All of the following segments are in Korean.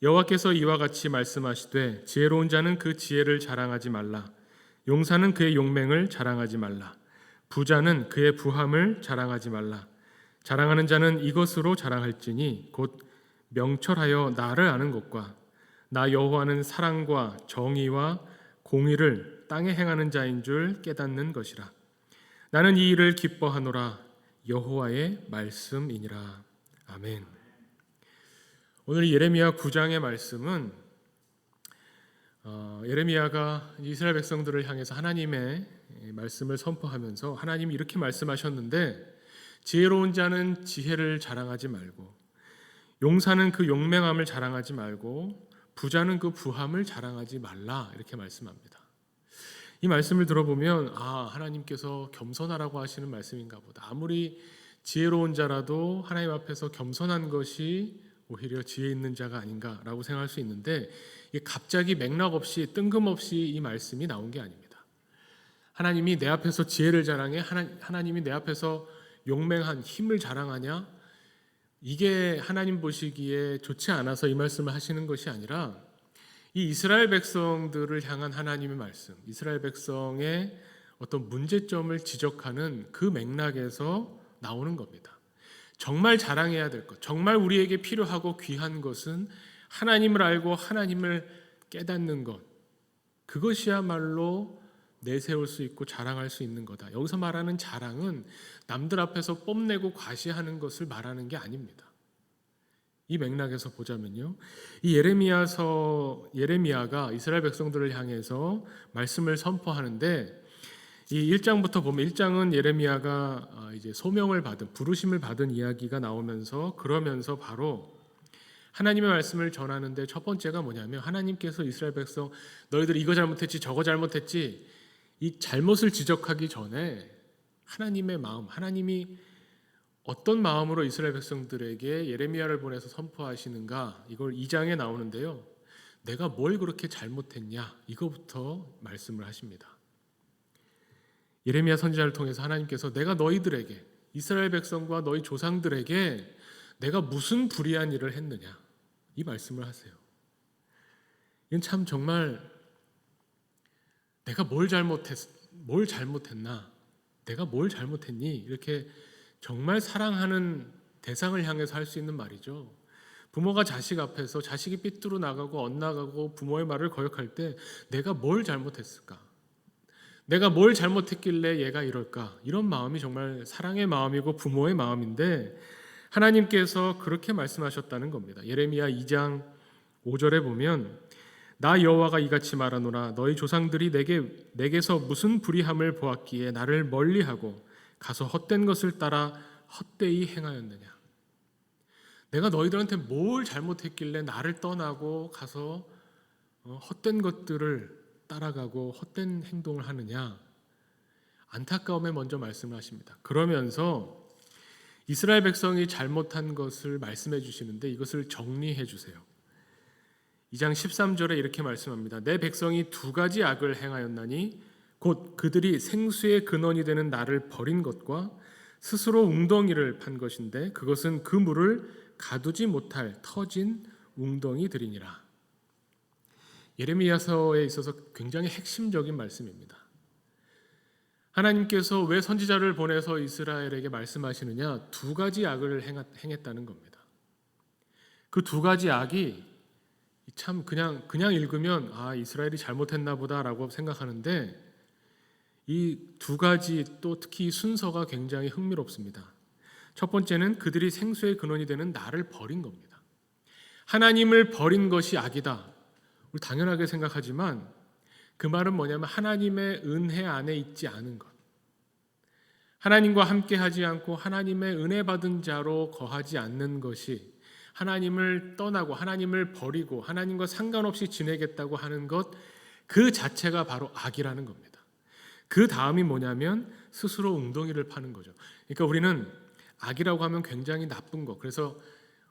여호와께서 이와 같이 말씀하시되 지혜로운 자는 그 지혜를 자랑하지 말라. 용사는 그의 용맹을 자랑하지 말라. 부자는 그의 부함을 자랑하지 말라. 자랑하는 자는 이것으로 자랑할지니 곧 명철하여 나를 아는 것과 나 여호와는 사랑과 정의와 공의를 땅에 행하는 자인 줄 깨닫는 것이라. 나는 이 일을 기뻐하노라. 여호와의 말씀이니라. 아멘. 오늘 예레미야 9장의 말씀은 예레미야가 이스라엘 백성들을 향해서 하나님의 말씀을 선포하면서 하나님이 이렇게 말씀하셨는데 지혜로운 자는 지혜를 자랑하지 말고 용사는 그 용맹함을 자랑하지 말고 부자는 그 부함을 자랑하지 말라 이렇게 말씀합니다. 이 말씀을 들어보면 하나님께서 겸손하라고 하시는 말씀인가 보다. 아무리 지혜로운 자라도 하나님 앞에서 겸손한 것이 오히려 지혜 있는 자가 아닌가라고 생각할 수 있는데 이게 갑자기 맥락 없이 뜬금없이 이 말씀이 나온 게 아닙니다. 하나님이 내 앞에서 지혜를 자랑해? 하나님이 내 앞에서 용맹한 힘을 자랑하냐? 이게 하나님 보시기에 좋지 않아서 이 말씀을 하시는 것이 아니라 이 이스라엘 백성들을 향한 하나님의 말씀, 이스라엘 백성의 어떤 문제점을 지적하는 그 맥락에서 나오는 겁니다. 정말 자랑해야 될 것, 정말 우리에게 필요하고 귀한 것은 하나님을 알고 하나님을 깨닫는 것, 그것이야말로 내세울 수 있고 자랑할 수 있는 거다. 여기서 말하는 자랑은 남들 앞에서 뽐내고 과시하는 것을 말하는 게 아닙니다. 이 맥락에서 보자면요, 이 예레미야가 이스라엘 백성들을 향해서 말씀을 선포하는데 이 1장부터 보면 1장은 예레미야가 이제 소명을 받은 부르심을 받은 이야기가 나오면서 그러면서 바로 하나님의 말씀을 전하는데 첫 번째가 뭐냐면 하나님께서 이스라엘 백성 너희들이 이거 잘못했지 저거 잘못했지 이 잘못을 지적하기 전에 하나님의 마음, 하나님이 어떤 마음으로 이스라엘 백성들에게 예레미야를 보내서 선포하시는가 이걸 2장에 나오는데요. 내가 뭘 그렇게 잘못했냐 이거부터 말씀을 하십니다. 예레미야 선지자를 통해서 하나님께서 내가 너희들에게 이스라엘 백성과 너희 조상들에게 내가 무슨 불의한 일을 했느냐 이 말씀을 하세요. 이건 참 정말 내가 뭘 잘못했나 내가 뭘 잘못했니 이렇게 정말 사랑하는 대상을 향해서 할 수 있는 말이죠. 부모가 자식 앞에서 자식이 삐뚤어 나가고 엇나가고 부모의 말을 거역할 때 내가 뭘 잘못했을까? 내가 뭘 잘못했길래 얘가 이럴까? 이런 마음이 정말 사랑의 마음이고 부모의 마음인데 하나님께서 그렇게 말씀하셨다는 겁니다. 예레미야 2장 5절에 보면 나 여호와가 이같이 말하노라 너희 조상들이 내게서 무슨 불의함을 보았기에 나를 멀리하고 가서 헛된 것을 따라 헛되이 행하였느냐. 내가 너희들한테 뭘 잘못했길래 나를 떠나고 가서 헛된 것들을 따라가고 헛된 행동을 하느냐. 안타까움에 먼저 말씀을 하십니다. 그러면서 이스라엘 백성이 잘못한 것을 말씀해 주시는데 이것을 정리해 주세요. 2장 13절에 이렇게 말씀합니다. 내 백성이 두 가지 악을 행하였나니 곧 그들이 생수의 근원이 되는 나를 버린 것과 스스로 웅덩이를 판 것인데 그것은 그 물을 가두지 못할 터진 웅덩이들이니라. 예레미야서에 있어서 굉장히 핵심적인 말씀입니다. 하나님께서 왜 선지자를 보내서 이스라엘에게 말씀하시느냐? 두 가지 악을 행했다는 겁니다. 그 두 가지 악이 참 그냥 읽으면 이스라엘이 잘못했나 보다라고 생각하는데 이 두 가지 또 특히 순서가 굉장히 흥미롭습니다. 첫 번째는 그들이 생수의 근원이 되는 나를 버린 겁니다. 하나님을 버린 것이 악이다. 우리 당연하게 생각하지만 그 말은 뭐냐면 하나님의 은혜 안에 있지 않은 것. 하나님과 함께 하지 않고 하나님의 은혜 받은 자로 거하지 않는 것이 하나님을 떠나고 하나님을 버리고 하나님과 상관없이 지내겠다고 하는 것 그 자체가 바로 악이라는 겁니다. 그 다음이 뭐냐면 스스로 웅덩이를 파는 거죠. 그러니까 우리는 악이라고 하면 굉장히 나쁜 거. 그래서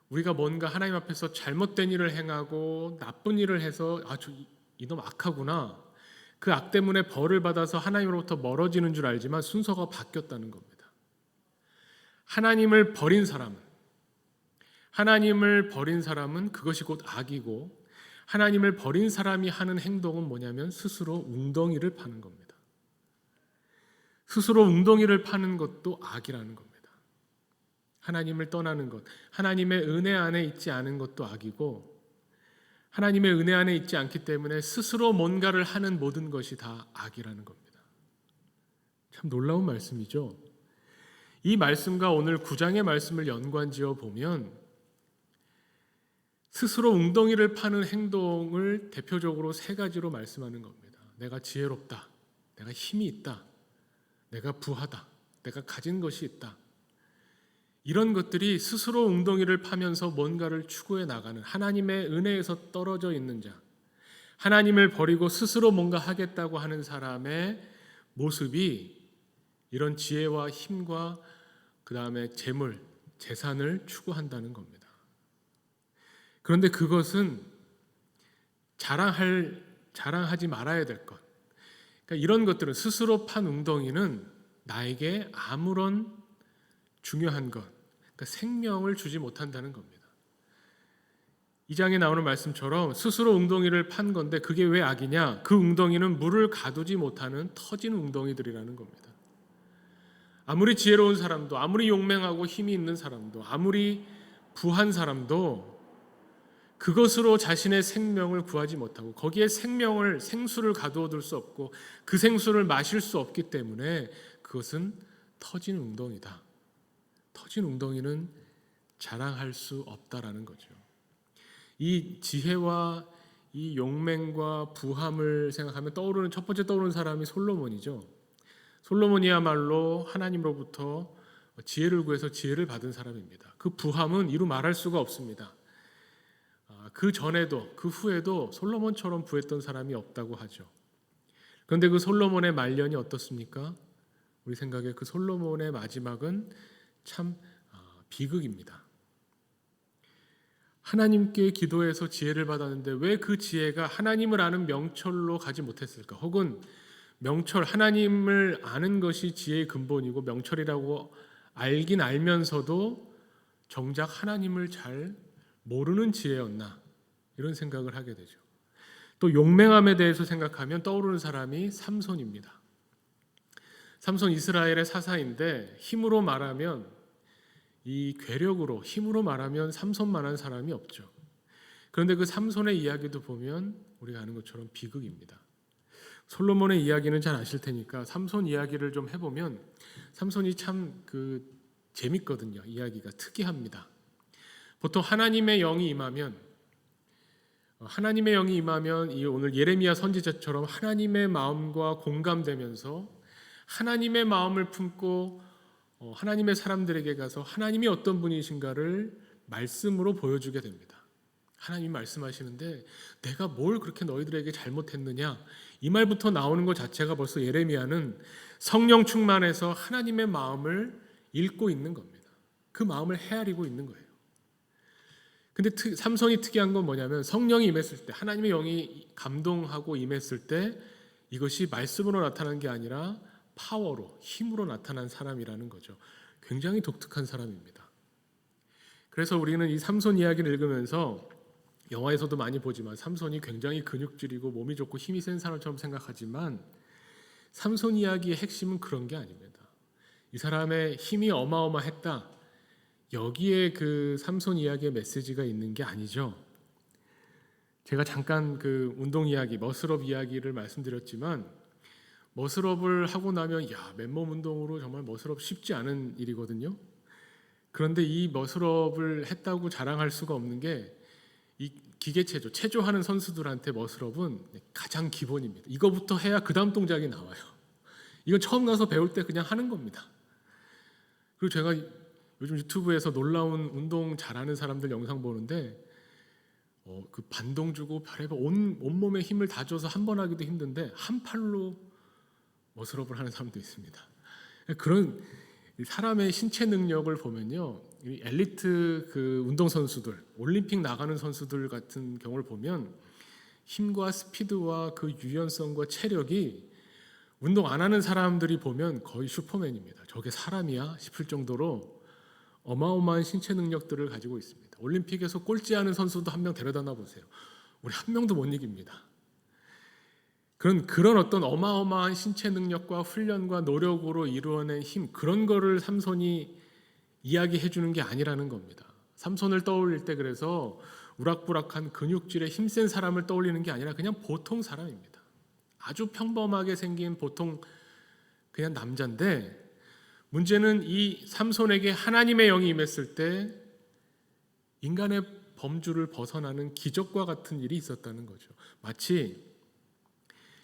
우리가 뭔가 하나님 앞에서 잘못된 일을 행하고 나쁜 일을 해서 이놈 악하구나. 그 악 때문에 벌을 받아서 하나님으로부터 멀어지는 줄 알지만 순서가 바뀌었다는 겁니다. 하나님을 버린 사람은 하나님을 버린 사람은 그것이 곧 악이고, 하나님을 버린 사람이 하는 행동은 뭐냐면 스스로 웅덩이를 파는 겁니다. 스스로 웅덩이를 파는 것도 악이라는 겁니다. 하나님을 떠나는 것, 하나님의 은혜 안에 있지 않은 것도 악이고, 하나님의 은혜 안에 있지 않기 때문에 스스로 뭔가를 하는 모든 것이 다 악이라는 겁니다. 참 놀라운 말씀이죠. 이 말씀과 오늘 9장의 말씀을 연관지어 보면 스스로 웅덩이를 파는 행동을 대표적으로 세 가지로 말씀하는 겁니다. 내가 지혜롭다, 내가 힘이 있다, 내가 부하다, 내가 가진 것이 있다. 이런 것들이 스스로 웅덩이를 파면서 뭔가를 추구해 나가는, 하나님의 은혜에서 떨어져 있는 자, 하나님을 버리고 스스로 뭔가 하겠다고 하는 사람의 모습이 이런 지혜와 힘과 그 다음에 재물, 재산을 추구한다는 겁니다. 그런데 그것은 자랑하지 말아야 될 것. 그러니까 이런 것들은, 스스로 판 웅덩이는 나에게 아무런 중요한 것, 그러니까 생명을 주지 못한다는 겁니다. 이 장에 나오는 말씀처럼 스스로 웅덩이를 판 건데 그게 왜 악이냐? 그 웅덩이는 물을 가두지 못하는 터진 웅덩이들이라는 겁니다. 아무리 지혜로운 사람도, 아무리 용맹하고 힘이 있는 사람도, 아무리 부한 사람도 그것으로 자신의 생명을 구하지 못하고, 거기에 생수를 가두어둘 수 없고 그 생수를 마실 수 없기 때문에 그것은 터진 웅덩이다. 터진 웅덩이는 자랑할 수 없다라는 거죠. 이 지혜와 이 용맹과 부함을 생각하면 첫 번째 떠오르는 사람이 솔로몬이죠. 솔로몬이야말로 하나님으로부터 지혜를 구해서 지혜를 받은 사람입니다. 그 부함은 이루 말할 수가 없습니다. 그 전에도 그 후에도 솔로몬처럼 부했던 사람이 없다고 하죠. 그런데 그 솔로몬의 말년이 어떻습니까? 우리 생각에 그 솔로몬의 마지막은 참 비극입니다. 하나님께 기도해서 지혜를 받았는데 왜 그 지혜가 하나님을 아는 명철로 가지 못했을까? 혹은 명철, 하나님을 아는 것이 지혜의 근본이고 명철이라고 알긴 알면서도 정작 하나님을 잘 모르는 지혜였나? 이런 생각을 하게 되죠. 또 용맹함에 대해서 생각하면 떠오르는 사람이 삼손입니다. 삼손 이스라엘의 사사인데 힘으로 말하면, 이 괴력으로 힘으로 말하면 삼손만한 사람이 없죠. 그런데 그 삼손의 이야기도 보면 우리가 아는 것처럼 비극입니다. 솔로몬의 이야기는 잘 아실 테니까 삼손 이야기를 좀 해보면 삼손이 참 재밌거든요. 이야기가 특이합니다. 보통 하나님의 영이 임하면 이 오늘 예레미야 선지자처럼 하나님의 마음과 공감되면서 하나님의 마음을 품고 하나님의 사람들에게 가서 하나님이 어떤 분이신가를 말씀으로 보여주게 됩니다. 하나님이 말씀하시는데 내가 뭘 그렇게 너희들에게 잘못했느냐, 이 말부터 나오는 것 자체가 벌써 예레미야는 성령 충만해서 하나님의 마음을 읽고 있는 겁니다. 그 마음을 헤아리고 있는 거예요. 근데 삼손이 특이한 건 뭐냐면, 성령이 임했을 때, 하나님의 영이 감동하고 임했을 때 이것이 말씀으로 나타난 게 아니라 파워로, 힘으로 나타난 사람이라는 거죠. 굉장히 독특한 사람입니다. 그래서 우리는 이 삼손 이야기를 읽으면서, 영화에서도 많이 보지만 삼손이 굉장히 근육질이고 몸이 좋고 힘이 센 사람처럼 생각하지만 삼손 이야기의 핵심은 그런 게 아닙니다. 이 사람의 힘이 어마어마했다, 여기에 그 삼손 이야기의 메시지가 있는 게 아니죠. 제가 잠깐 그 운동 이야기, 머슬업 이야기를 말씀드렸지만, 머슬업을 하고 나면 맨몸 운동으로 정말 머슬업 쉽지 않은 일이거든요. 그런데 이 머슬업을 했다고 자랑할 수가 없는 게, 이 기계체조, 체조하는 선수들한테 머슬업은 가장 기본입니다. 이거부터 해야 그 다음 동작이 나와요. 이건 처음 가서 배울 때 그냥 하는 겁니다. 그리고 제가 요즘 유튜브에서 놀라운 운동 잘하는 사람들 영상 보는데 그 반동 주고 별의별 온몸에 힘을 다 줘서 한 번 하기도 힘든데 한 팔로 머슬업을 하는 사람도 있습니다. 그런 사람의 신체 능력을 보면요, 엘리트 그 운동 선수들, 올림픽 나가는 선수들 같은 경우를 보면 힘과 스피드와 그 유연성과 체력이 운동 안 하는 사람들이 보면 거의 슈퍼맨입니다. 저게 사람이야 싶을 정도로 어마어마한 신체 능력들을 가지고 있습니다. 올림픽에서 꼴찌하는 선수도 한 명 데려다 놔 보세요. 우리 한 명도 못 이깁니다. 그런 어떤 어마어마한 신체 능력과 훈련과 노력으로 이루어낸 힘, 그런 거를 삼손이 이야기해 주는 게 아니라는 겁니다. 삼손을 떠올릴 때 그래서 우락부락한 근육질의 힘센 사람을 떠올리는 게 아니라 그냥 보통 사람입니다. 아주 평범하게 생긴 보통 그냥 남자인데, 문제는 이 삼손에게 하나님의 영이 임했을 때 인간의 범주를 벗어나는 기적과 같은 일이 있었다는 거죠. 마치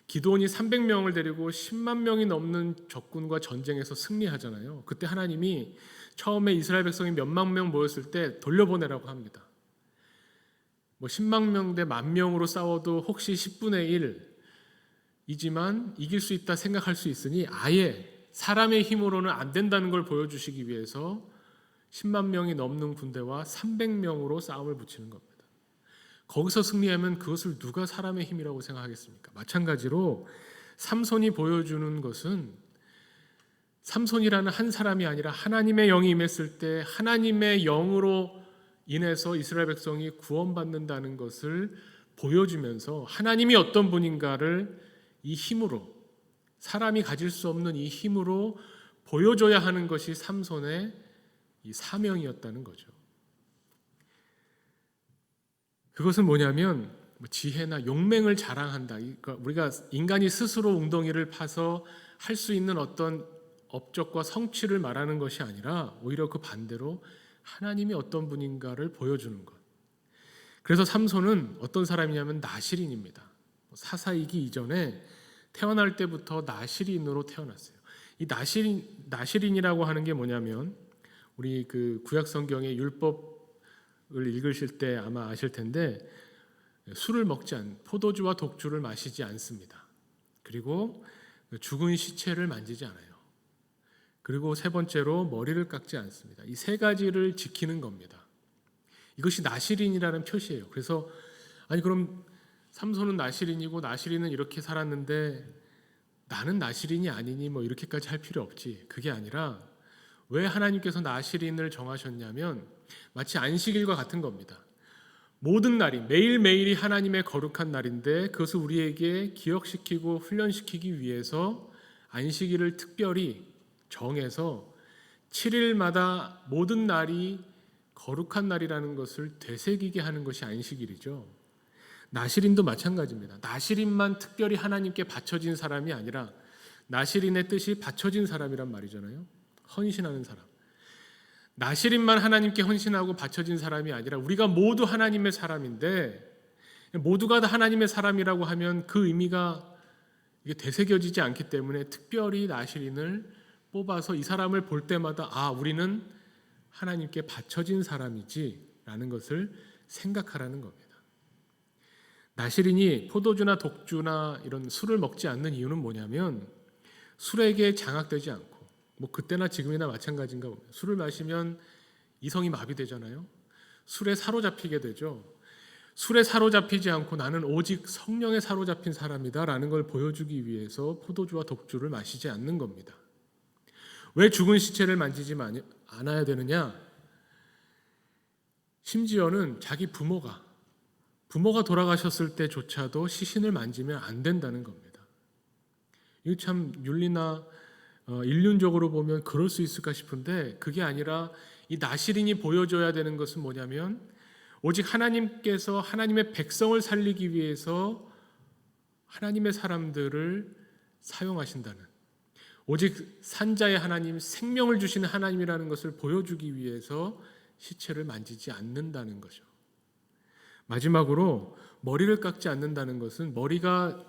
기드온이 300명을 데리고 10만 명이 넘는 적군과 전쟁에서 승리하잖아요. 그때 하나님이 처음에 이스라엘 백성이 몇만 명 모였을 때 돌려보내라고 합니다. 10만 명 대 10,000명으로 싸워도 혹시 10분의 1이지만 이길 수 있다 생각할 수 있으니 아예 사람의 힘으로는 안 된다는 걸 보여주시기 위해서 10만 명이 넘는 군대와 300명으로 싸움을 붙이는 겁니다. 거기서 승리하면 그것을 누가 사람의 힘이라고 생각하겠습니까? 마찬가지로 삼손이 보여주는 것은 삼손이라는 한 사람이 아니라 하나님의 영이 임했을 때 하나님의 영으로 인해서 이스라엘 백성이 구원받는다는 것을 보여주면서 하나님이 어떤 분인가를 이 힘으로, 사람이 가질 수 없는 이 힘으로 보여줘야 하는 것이 삼손의 이 사명이었다는 거죠. 그것은 뭐냐면 지혜나 용맹을 자랑한다. 우리가 인간이 스스로 웅덩이를 파서 할 수 있는 어떤 업적과 성취를 말하는 것이 아니라 오히려 그 반대로 하나님이 어떤 분인가를 보여주는 것. 그래서 삼손은 어떤 사람이냐면 나실인입니다. 사사이기 이전에 태어날 때부터 나실인으로 태어났어요. 이 나실인이라고 하는 게 뭐냐면 우리 그 구약 성경의 율법을 읽으실 때 아마 아실 텐데 술을 먹지 포도주와 독주를 마시지 않습니다. 그리고 죽은 시체를 만지지 않아요. 그리고 세 번째로 머리를 깎지 않습니다. 이 세 가지를 지키는 겁니다. 이것이 나실인이라는 표시예요. 그래서 아니 그럼 삼손은 나실인이고 나실인은 이렇게 살았는데 나는 나실인이 아니니 뭐 이렇게까지 할 필요 없지. 그게 아니라 왜 하나님께서 나실인을 정하셨냐면 마치 안식일과 같은 겁니다. 모든 날이 매일매일이 하나님의 거룩한 날인데 그것을 우리에게 기억시키고 훈련시키기 위해서 안식일을 특별히 정해서 7일마다 모든 날이 거룩한 날이라는 것을 되새기게 하는 것이 안식일이죠. 나실인도 마찬가지입니다. 나실인만 특별히 하나님께 바쳐진 사람이 아니라 나실인의 뜻이 바쳐진 사람이란 말이잖아요. 헌신하는 사람. 나실인만 하나님께 헌신하고 바쳐진 사람이 아니라 우리가 모두 하나님의 사람인데 모두가 다 하나님의 사람이라고 하면 그 의미가 이게 되새겨지지 않기 때문에 특별히 나실인을 뽑아서 이 사람을 볼 때마다 아 우리는 하나님께 바쳐진 사람이지라는 것을 생각하라는 겁니다. 나실인이 포도주나 독주나 이런 술을 먹지 않는 이유는 뭐냐면 술에게 장악되지 않고 뭐 그때나 지금이나 마찬가지인가 봅니다. 술을 마시면 이성이 마비되잖아요. 술에 사로잡히게 되죠. 술에 사로잡히지 않고 나는 오직 성령에 사로잡힌 사람이다라는 걸 보여주기 위해서 포도주와 독주를 마시지 않는 겁니다. 왜 죽은 시체를 만지지 않아야 되느냐? 심지어는 자기 부모가 돌아가셨을 때조차도 시신을 만지면 안 된다는 겁니다. 이거 참 윤리나 인륜적으로 보면 그럴 수 있을까 싶은데 그게 아니라 이 나실인이 보여줘야 되는 것은 뭐냐면 오직 하나님께서 하나님의 백성을 살리기 위해서 하나님의 사람들을 사용하신다는 오직 산자의 하나님, 생명을 주시는 하나님이라는 것을 보여주기 위해서 시체를 만지지 않는다는 거죠. 마지막으로 머리를 깎지 않는다는 것은 머리가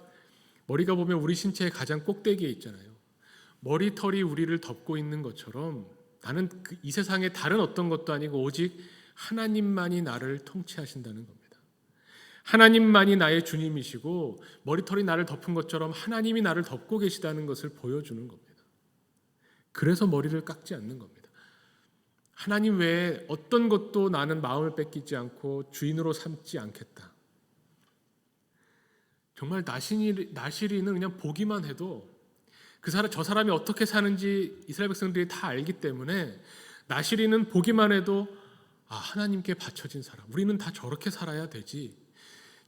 보면 우리 신체의 가장 꼭대기에 있잖아요. 머리털이 우리를 덮고 있는 것처럼 나는 이 세상에 다른 어떤 것도 아니고 오직 하나님만이 나를 통치하신다는 겁니다. 하나님만이 나의 주님이시고 머리털이 나를 덮은 것처럼 하나님이 나를 덮고 계시다는 것을 보여주는 겁니다. 그래서 머리를 깎지 않는 겁니다. 하나님 외에 어떤 것도 나는 마음을 뺏기지 않고 주인으로 삼지 않겠다. 정말 나실인은 그냥 보기만 해도 저 사람이 어떻게 사는지 이스라엘 백성들이 다 알기 때문에 나실인은 보기만 해도 하나님께 바쳐진 사람, 우리는 다 저렇게 살아야 되지,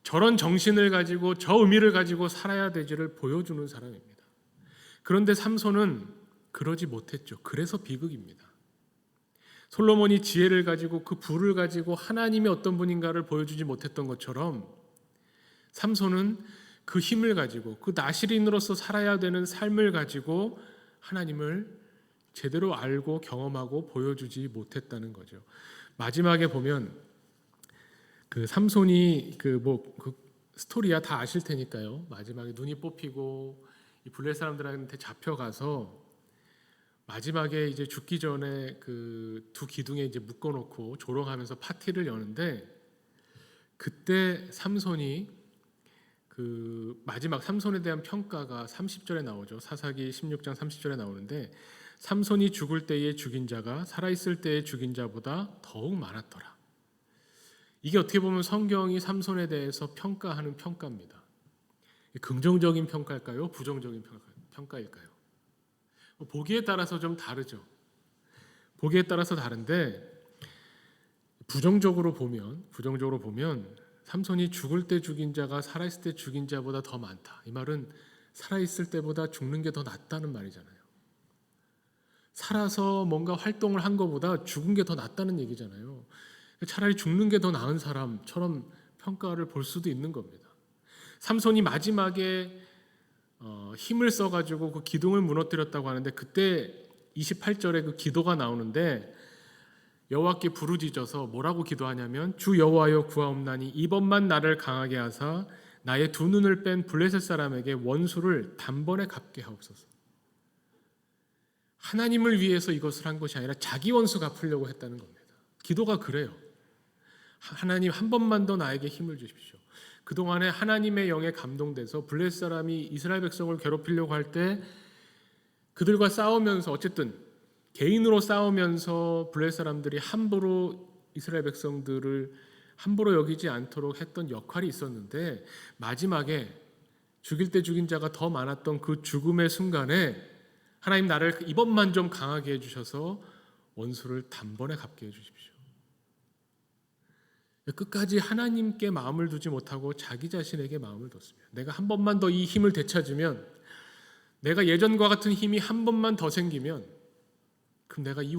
저런 정신을 가지고 저 의미를 가지고 살아야 되지를 보여주는 사람입니다. 그런데 삼손은 그러지 못했죠. 그래서 비극입니다. 솔로몬이 지혜를 가지고 그 부를 가지고 하나님이 어떤 분인가를 보여주지 못했던 것처럼 삼손은 그 힘을 가지고 그 나실인으로서 살아야 되는 삶을 가지고 하나님을 제대로 알고 경험하고 보여주지 못했다는 거죠. 마지막에 보면 그 삼손이 그 스토리야 다 아실 테니까요. 마지막에 눈이 뽑히고 이 블레 사람들한테 잡혀가서 마지막에 이제 죽기 전에 그 두 기둥에 이제 묶어놓고 조롱하면서 파티를 여는데, 그때 삼손이 그 마지막 삼손에 대한 평가가 30절에 나오죠. 사사기 16장 30절에 나오는데, 삼손이 죽을 때에 죽인 자가 살아있을 때에 죽인 자보다 더욱 많았더라. 이게 어떻게 보면 성경이 삼손에 대해서 평가하는 평가입니다. 긍정적인 평가일까요? 부정적인 평가일까요? 보기에 따라서 좀 다르죠. 보기에 따라서 다른데 부정적으로 보면 삼손이 죽을 때 죽인 자가 살아있을 때 죽인 자보다 더 많다. 이 말은 살아있을 때보다 죽는 게 더 낫다는 말이잖아요. 살아서 뭔가 활동을 한 것보다 죽은 게 더 낫다는 얘기잖아요. 차라리 죽는 게 더 나은 사람처럼 평가를 볼 수도 있는 겁니다. 삼손이 마지막에 힘을 써가지고 그 기둥을 무너뜨렸다고 하는데, 그때 28절에 그 기도가 나오는데 여호와께 부르짖어서 뭐라고 기도하냐면, 주 여호와여 구하옵나니 이번만 나를 강하게 하사 나의 두 눈을 뺀 블레셋 사람에게 원수를 단번에 갚게 하옵소서. 하나님을 위해서 이것을 한 것이 아니라 자기 원수 갚으려고 했다는 겁니다. 기도가 그래요. 하나님 한 번만 더 나에게 힘을 주십시오. 그동안에 하나님의 영에 감동돼서 블레셋 사람이 이스라엘 백성을 괴롭히려고 할 때 그들과 싸우면서, 어쨌든 개인으로 싸우면서 블레셋 사람들이 함부로 이스라엘 백성들을 함부로 여기지 않도록 했던 역할이 있었는데, 마지막에 죽일 때 죽인 자가 더 많았던 그 죽음의 순간에 하나님 나를 이번만 좀 강하게 해주셔서 원수를 단번에 갚게 해주십시오. 끝까지 하나님께 마음을 두지 못하고 자기 자신에게 마음을 뒀습니다. 내가 한 번만 더 이 힘을 되찾으면, 내가 예전과 같은 힘이 한 번만 더 생기면, 그럼 내가 이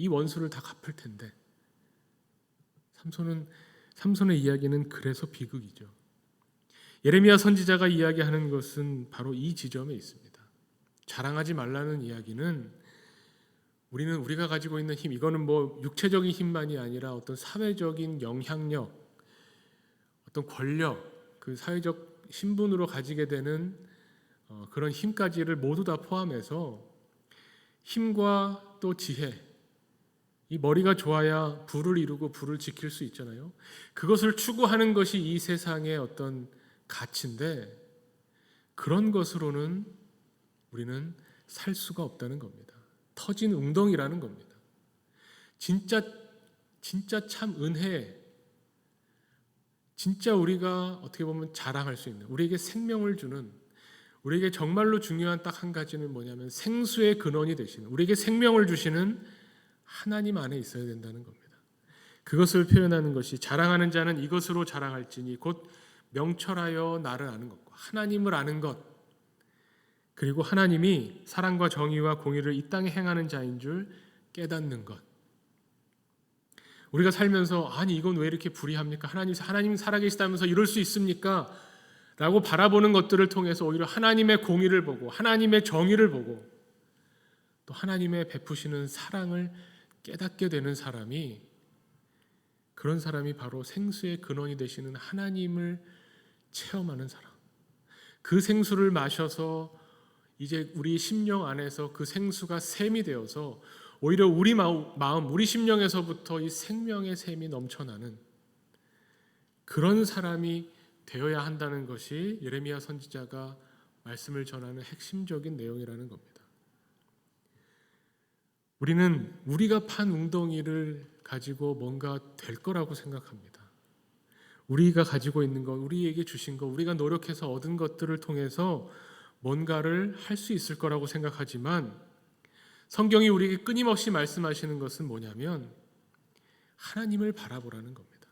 원수를 다 갚을 텐데. 삼손의 이야기는 그래서 비극이죠. 예레미야 선지자가 이야기하는 것은 바로 이 지점에 있습니다. 자랑하지 말라는 이야기는, 우리가 가지고 있는 힘, 이거는 뭐 육체적인 힘만이 아니라 어떤 사회적인 영향력, 어떤 권력, 그 사회적 신분으로 가지게 되는 그런 힘까지를 모두 다 포함해서 힘과 또 지혜, 이 머리가 좋아야 부를 이루고 부를 지킬 수 있잖아요. 그것을 추구하는 것이 이 세상의 어떤 가치인데, 그런 것으로는 우리는 살 수가 없다는 겁니다. 터진 웅덩이라는 겁니다. 진짜 참 은혜, 진짜 우리가 어떻게 보면 자랑할 수 있는, 우리에게 생명을 주는, 우리에게 정말로 중요한 딱 한 가지는 뭐냐면 생수의 근원이 되시는, 우리에게 생명을 주시는 하나님 안에 있어야 된다는 겁니다. 그것을 표현하는 것이, 자랑하는 자는 이것으로 자랑할지니 곧 명철하여 나를 아는 것과 하나님을 아는 것, 그리고 하나님이 사랑과 정의와 공의를 이 땅에 행하는 자인 줄 깨닫는 것. 우리가 살면서 아니 이건 왜 이렇게 불의합니까? 하나님 살아계시다면서 이럴 수 있습니까? 라고 바라보는 것들을 통해서 오히려 하나님의 공의를 보고 하나님의 정의를 보고 또 하나님의 베푸시는 사랑을 깨닫게 되는 사람이, 그런 사람이 바로 생수의 근원이 되시는 하나님을 체험하는 사람. 그 생수를 마셔서 이제 우리 심령 안에서 그 생수가 샘이 되어서 오히려 우리 마음, 우리 심령에서부터 이 생명의 샘이 넘쳐나는 그런 사람이 되어야 한다는 것이 예레미야 선지자가 말씀을 전하는 핵심적인 내용이라는 겁니다. 우리는 우리가 판 웅덩이를 가지고 뭔가 될 거라고 생각합니다. 우리가 가지고 있는 것, 우리에게 주신 것, 우리가 노력해서 얻은 것들을 통해서 뭔가를 할 수 있을 거라고 생각하지만, 성경이 우리에게 끊임없이 말씀하시는 것은 뭐냐면 하나님을 바라보라는 겁니다.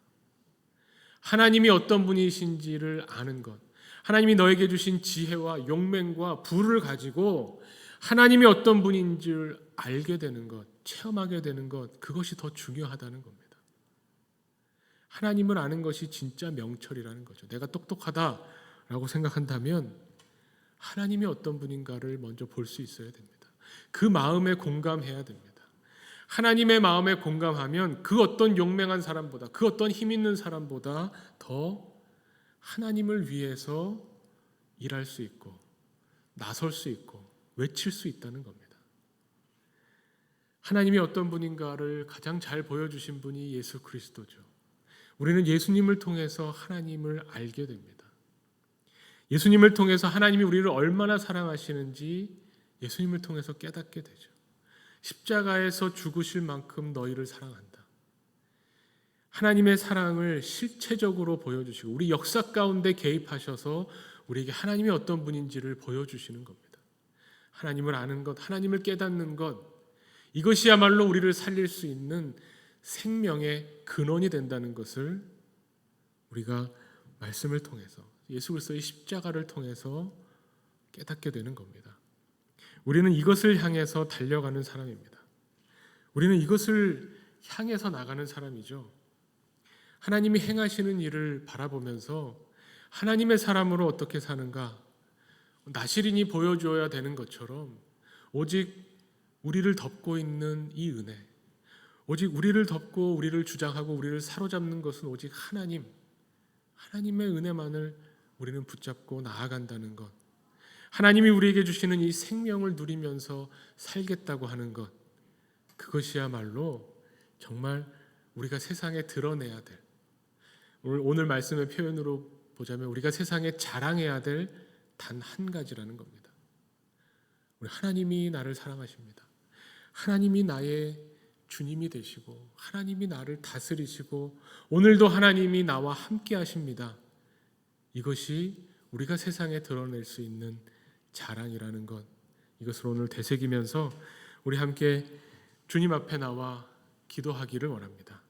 하나님이 어떤 분이신지를 아는 것, 하나님이 너에게 주신 지혜와 용맹과 부를 가지고 하나님이 어떤 분인지를 알게 되는 것, 체험하게 되는 것, 그것이 더 중요하다는 겁니다. 하나님을 아는 것이 진짜 명철이라는 거죠. 내가 똑똑하다라고 생각한다면 하나님이 어떤 분인가를 먼저 볼 수 있어야 됩니다. 그 마음에 공감해야 됩니다. 하나님의 마음에 공감하면 그 어떤 용맹한 사람보다, 그 어떤 힘 있는 사람보다 더 하나님을 위해서 일할 수 있고 나설 수 있고 외칠 수 있다는 겁니다. 하나님이 어떤 분인가를 가장 잘 보여주신 분이 예수 그리스도죠. 우리는 예수님을 통해서 하나님을 알게 됩니다. 예수님을 통해서 하나님이 우리를 얼마나 사랑하시는지 예수님을 통해서 깨닫게 되죠. 십자가에서 죽으실 만큼 너희를 사랑한다. 하나님의 사랑을 실체적으로 보여주시고 우리 역사 가운데 개입하셔서 우리에게 하나님이 어떤 분인지를 보여주시는 겁니다. 하나님을 아는 것, 하나님을 깨닫는 것, 이것이야말로 우리를 살릴 수 있는 생명의 근원이 된다는 것을 우리가 말씀을 통해서 예수 그리스도의 십자가를 통해서 깨닫게 되는 겁니다. 우리는 이것을 향해서 달려가는 사람입니다. 우리는 이것을 향해서 나가는 사람이죠. 하나님이 행하시는 일을 바라보면서 하나님의 사람으로 어떻게 사는가 나시린이 보여줘야 되는 것처럼 오직 우리를 덮고 있는 이 은혜, 오직 우리를 덮고 우리를 주장하고 우리를 사로잡는 것은 오직 하나님의 은혜만을 우리는 붙잡고 나아간다는 것, 하나님이 우리에게 주시는 이 생명을 누리면서 살겠다고 하는 것, 그것이야말로 정말 우리가 세상에 드러내야 될, 오늘 말씀의 표현으로 보자면 우리가 세상에 자랑해야 될 단 한 가지라는 겁니다. 우리 하나님이 나를 사랑하십니다. 하나님이 나의 주님이 되시고 하나님이 나를 다스리시고 오늘도 하나님이 나와 함께 하십니다. 이것이 우리가 세상에 드러낼 수 있는 자랑이라는 것, 이것을 오늘 되새기면서 우리 함께 주님 앞에 나와 기도하기를 원합니다.